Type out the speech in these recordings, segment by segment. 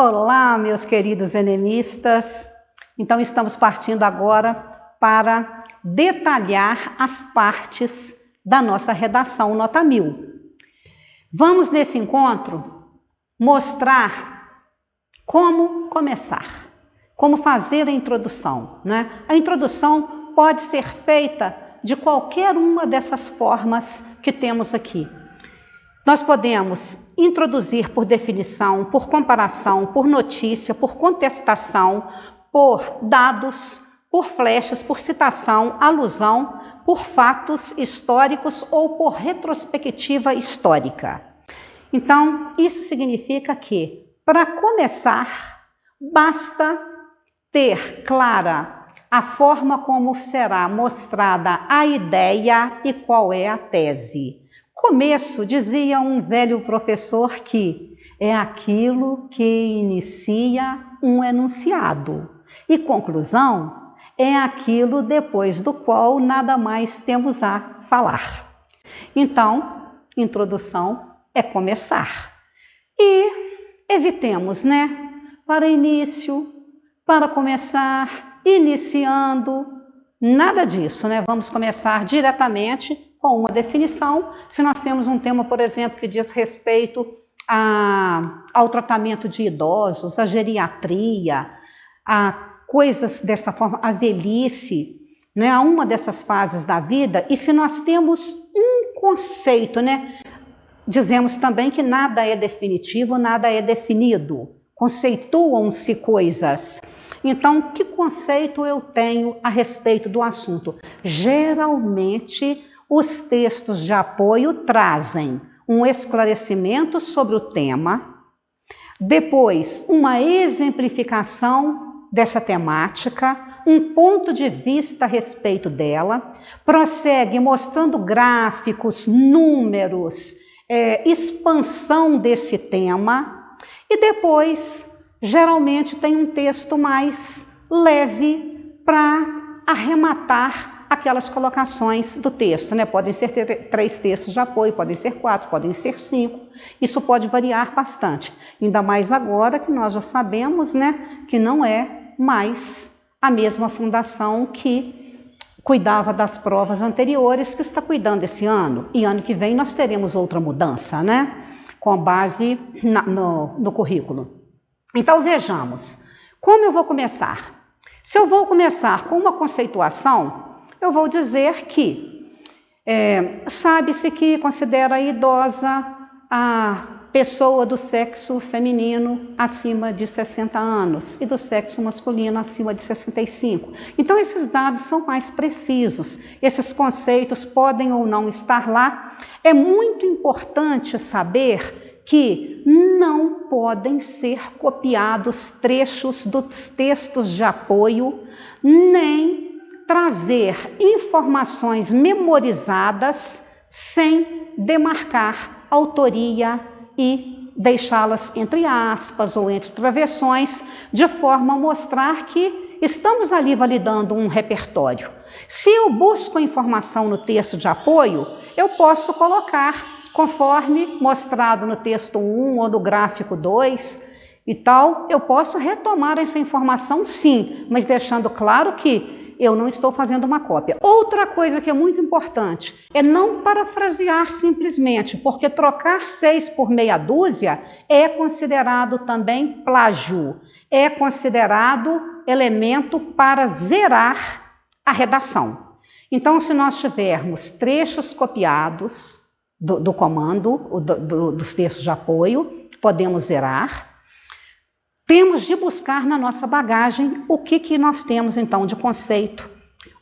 Olá, meus queridos enemistas. Então, estamos partindo agora para detalhar as partes da nossa redação Nota 1000. Vamos, nesse encontro, mostrar como começar, como fazer a introdução, né? A introdução pode ser feita de qualquer uma dessas formas que temos aqui. Nós podemos introduzir por definição, por comparação, por notícia, por contestação, por dados, por flechas, por citação, alusão, por fatos históricos ou por retrospectiva histórica. Então, isso significa que, para começar, basta ter clara a forma como será mostrada a ideia e qual é a tese. Começo, dizia um velho professor, que é aquilo que inicia um enunciado, e conclusão é aquilo depois do qual nada mais temos a falar. Então, introdução é começar. E evitemos, né? Para início, para começar, iniciando, nada disso, né? Vamos começar diretamente com uma definição. Se nós temos um tema, por exemplo, que diz respeito ao tratamento de idosos, à geriatria, a coisas dessa forma, a velhice, né, a uma dessas fases da vida, e se nós temos um conceito, né, dizemos também que nada é definitivo, nada é definido, conceituam-se coisas. Então, que conceito eu tenho a respeito do assunto? Geralmente, os textos de apoio trazem um esclarecimento sobre o tema, depois uma exemplificação dessa temática, um ponto de vista a respeito dela, prossegue mostrando gráficos, números, expansão desse tema, e depois, geralmente, tem um texto mais leve para arrematar aquelas colocações do texto, né? Podem ser 3 textos de apoio, podem ser 4, podem ser 5. Isso pode variar bastante. Ainda mais agora que nós já sabemos, né, que não é mais a mesma fundação que cuidava das provas anteriores que está cuidando esse ano. E ano que vem nós teremos outra mudança, né? Com base no currículo. Então vejamos, como eu vou começar? Se eu vou começar com uma conceituação, eu vou dizer que sabe-se que considera idosa a pessoa do sexo feminino acima de 60 anos e do sexo masculino acima de 65. Então, esses dados são mais precisos. Esses conceitos podem ou não estar lá. É muito importante saber que não podem ser copiados trechos dos textos de apoio, nem trazer informações memorizadas sem demarcar autoria e deixá-las entre aspas ou entre travessões, de forma a mostrar que estamos ali validando um repertório. Se eu busco informação no texto de apoio, eu posso colocar, conforme mostrado no texto 1 ou no gráfico 2 e tal, eu posso retomar essa informação sim, mas deixando claro que eu não estou fazendo uma cópia. Outra coisa que é muito importante é não parafrasear simplesmente, porque trocar 6 por meia dúzia é considerado também plágio, é considerado elemento para zerar a redação. Então, se nós tivermos trechos copiados do comando, dos textos de apoio, podemos zerar. Temos de buscar na nossa bagagem o que nós temos, então, de conceito.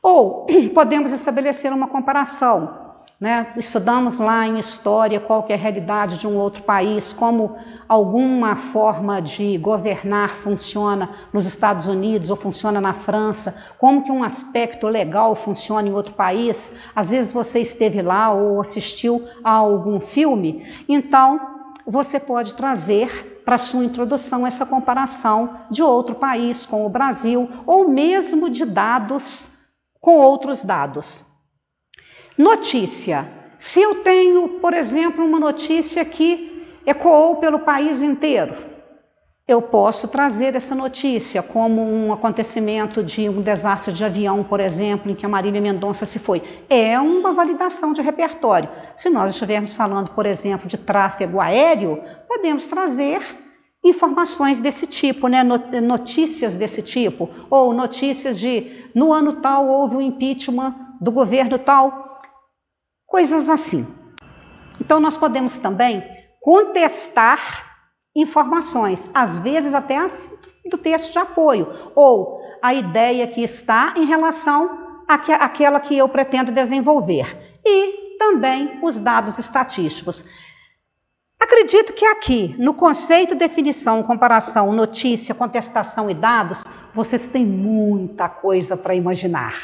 Ou podemos estabelecer uma comparação, né? Estudamos lá em história qual que é a realidade de um outro país, como alguma forma de governar funciona nos Estados Unidos ou funciona na França, como que um aspecto legal funciona em outro país. Às vezes você esteve lá ou assistiu a algum filme, então você pode trazer para sua introdução essa comparação de outro país com o Brasil, ou mesmo de dados com outros dados. Notícia. Se eu tenho, por exemplo, uma notícia que ecoou pelo país inteiro, Eu posso trazer essa notícia como um acontecimento de um desastre de avião, por exemplo, em que a Marília Mendonça se foi. É uma validação de repertório. Se nós estivermos falando, por exemplo, de tráfego aéreo, podemos trazer informações desse tipo, né? Notícias desse tipo, ou notícias de no ano tal houve o impeachment do governo tal, coisas assim. Então nós podemos também contestar informações, às vezes até do texto de apoio, ou a ideia que está em relação àquela que eu pretendo desenvolver, e também os dados estatísticos. Acredito que aqui, no conceito, definição, comparação, notícia, contestação e dados, vocês têm muita coisa para imaginar.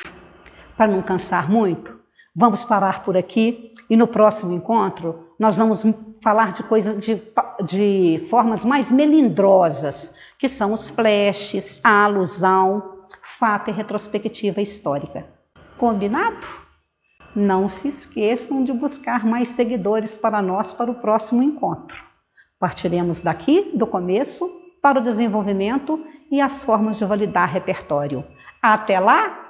Para não cansar muito, vamos parar por aqui e no próximo encontro nós vamos falar de coisas de formas mais melindrosas, que são os flashes, a alusão, fato e retrospectiva histórica. Combinado? Não se esqueçam de buscar mais seguidores para nós para o próximo encontro. Partiremos daqui, do começo, para o desenvolvimento e as formas de validar repertório. Até lá!